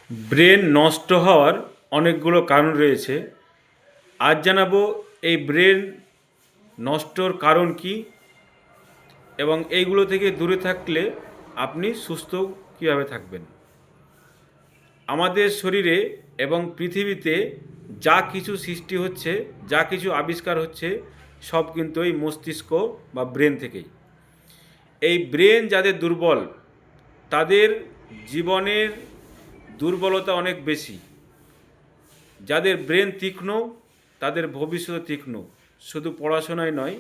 Brain নষ্ট হওয়ার অনেকগুলো কারণ রয়েছে। আজ জানাবো এই ব্রেন নষ্টর কারণ কি এবং এইগুলো থেকে দূরে থাকলে আপনি সুস্থ কীভাবে থাকবেন। আমাদের শরীরে এবং পৃথিবীতে যা কিছু সৃষ্টি হচ্ছে, যা কিছু আবিষ্কার হচ্ছে, সব কিন্তু এই মস্তিষ্ক বা ব্রেন থেকেই। এই ব্রেন যাদের দুর্বল, তাদের জীবনের দুর্বলতা অনেক বেশি। যাদের ব্রেন তীক্ষ্ণ, তাদের ভবিষ্যৎ তীক্ষ্ণ। শুধু পড়াশোনায় নয়,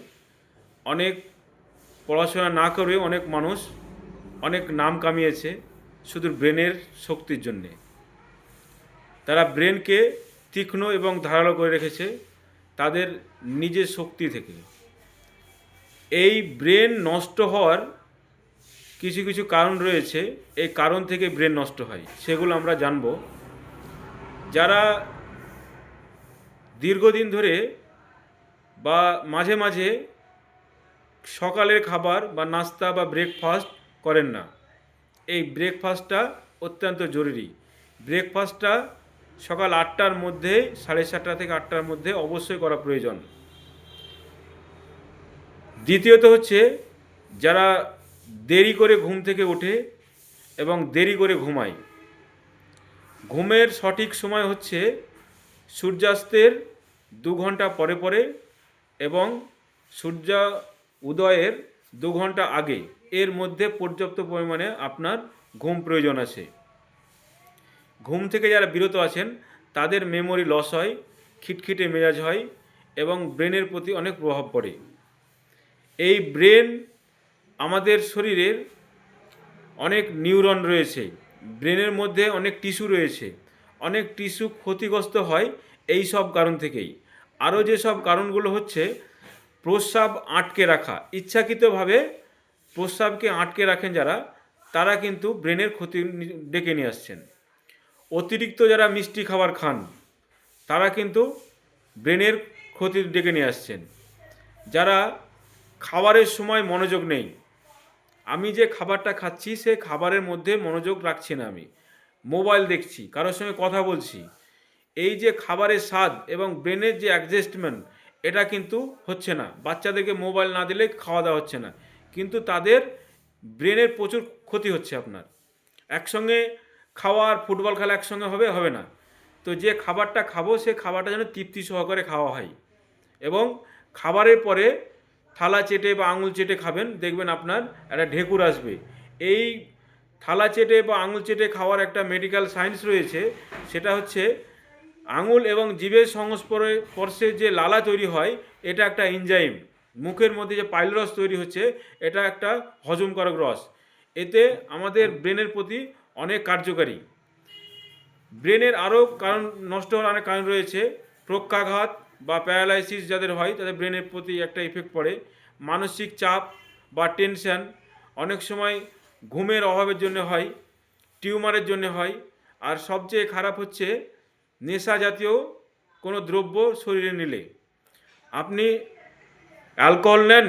অনেক পড়াশোনা না করেও অনেক মানুষ অনেক নাম কামিয়েছে শুধু ব্রেনের শক্তির জন্যে। তারা ব্রেনকে তীক্ষ্ণ এবং ধারালো করে রেখেছে তাদের নিজের শক্তি থেকে। এই ব্রেন নষ্ট হওয়ার কিছু কিছু কারণ রয়েছে, এই কারণ থেকে ব্রেন নষ্ট হয়, সেগুলো আমরা জানব। যারা দীর্ঘদিন ধরে বা মাঝে মাঝে সকালের খাবার বা নাস্তা বা ব্রেকফাস্ট করেন না, এই ব্রেকফাস্টটা অত্যন্ত জরুরি। ব্রেকফাস্টটা সকাল 8টার মধ্যে, 7:30 থেকে 8টার মধ্যে অবশ্যই করা প্রয়োজন। দ্বিতীয়ত হচ্ছে, যারা দেরি করে ঘুম থেকে ওঠে এবং দেরি করে ঘুমায়, ঘুমের সঠিক সময় হচ্ছে সূর্যাস্তের 2 ঘন্টা পরে পরে এবং সূর্য উদয়ের 2 ঘন্টা আগে। এর মধ্যে পর্যাপ্ত পরিমাণে আপনার ঘুম প্রয়োজন আছে। ঘুম থেকে যারা বিরত আছেন তাদের মেমোরি লস হয়, খিটখিটে মেজাজ হয় এবং ব্রেনের প্রতি অনেক প্রভাব পড়ে। এই ব্রেন, আমাদের শরীরের অনেক নিউরন রয়েছে, ব্রেনের মধ্যে অনেক টিস্যু রয়েছে, অনেক টিস্যু ক্ষতিগ্রস্ত হয় এই সব কারণ থেকেই। আরও যেসব কারণগুলো হচ্ছে, প্রস্রাব আটকে রাখা, ইচ্ছাকৃতভাবে প্রস্রাবকে আটকে রাখেন যারা, তারা কিন্তু ব্রেনের ক্ষতি ডেকে নিয়ে আসছেন। অতিরিক্ত যারা মিষ্টি খাবার খান, তারা কিন্তু ব্রেনের ক্ষতি ডেকে নিয়ে আসছেন। যারা খাবারের সময় মনোযোগ নেই, আমি যে খাবারটা খাচ্ছি সে খাবারের মধ্যে মনোযোগ রাখছি না, আমি মোবাইল দেখছি, কারোর সঙ্গে কথা বলছি, এই যে খাবারের স্বাদ এবং ব্রেনের যে অ্যাডজাস্টমেন্ট, এটা কিন্তু হচ্ছে না। বাচ্চাদেরকে মোবাইল না দিলে খাওয়া দাওয়া হচ্ছে না, কিন্তু তাদের ব্রেনের প্রচুর ক্ষতি হচ্ছে আপনার। একসঙ্গে খাওয়া আর ফুটবল খেলা একসঙ্গে হবে হবে না। তো যে খাবারটা খাবো সে খাবারটা যেন তৃপ্তি সহকারে খাওয়া হয়, এবং খাবারের পরে থালা চেটে বা আঙুল চেটে খাবেন, দেখবেন আপনার একটা ঢেকুর আসবে। এই থালা চেটে বা আঙুল চেটে খাওয়ার একটা মেডিকেল সায়েন্স রয়েছে, সেটা হচ্ছে আঙুল এবং জিভের সংস্পর্শে যে লালা তৈরি হয়, এটা একটা এনজাইম। মুখের মধ্যে যে পাইলরস তৈরি হচ্ছে, এটা একটা হজমকারক রস। এতে আমাদের ব্রেনের প্রতি অনেক কার্যকারী। ব্রেনের আরও কারণ নষ্ট হওয়ার অনেক কারণ রয়েছে। প্রত্যাঘাত বা প্যারালাইসিস যাদের হয়, তাদের ব্রেনের প্রতি একটা ইফেক্ট পড়ে। মানসিক চাপ বা টেনশন অনেক সময় ঘুমের অভাবের জন্য হয়, টিউমারের জন্য হয়। আর সবচেয়ে খারাপ হচ্ছে নেশা জাতীয় কোনো দ্রব্য শরীরে নিলে। আপনি অ্যালকোহল নেন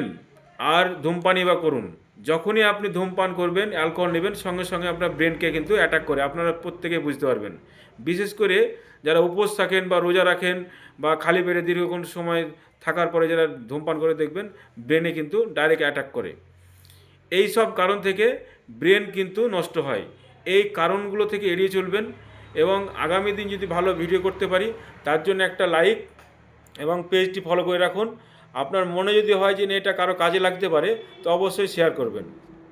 আর ধূমপানই বা করুন, যখনই আপনি ধূমপান করবেন, অ্যালকোহল নেবেন, সঙ্গে সঙ্গে আপনার ব্রেনকে কিন্তু অ্যাটাক করে, আপনারা প্রত্যেকে বুঝতে পারবেন। বিশেষ করে যারা উপোস থাকেন বা রোজা রাখেন বা খালি পেটে দীর্ঘক্ষণ সময় থাকার পরে যারা ধূমপান করে, দেখবেন ব্রেনে কিন্তু ডাইরেক্ট অ্যাটাক করে। এই সব কারণ থেকে ব্রেন কিন্তু নষ্ট হয়। এই কারণগুলো থেকে এড়িয়ে চলবেন, এবং আগামী দিন যদি ভালো ভিডিও করতে পারি তার জন্য একটা লাইক এবং পেজটি ফলো করে রাখুন। আপনার মনে যদি হয় যে এটা কারো কাজে লাগতে পারে, তো অবশ্যই শেয়ার করবেন।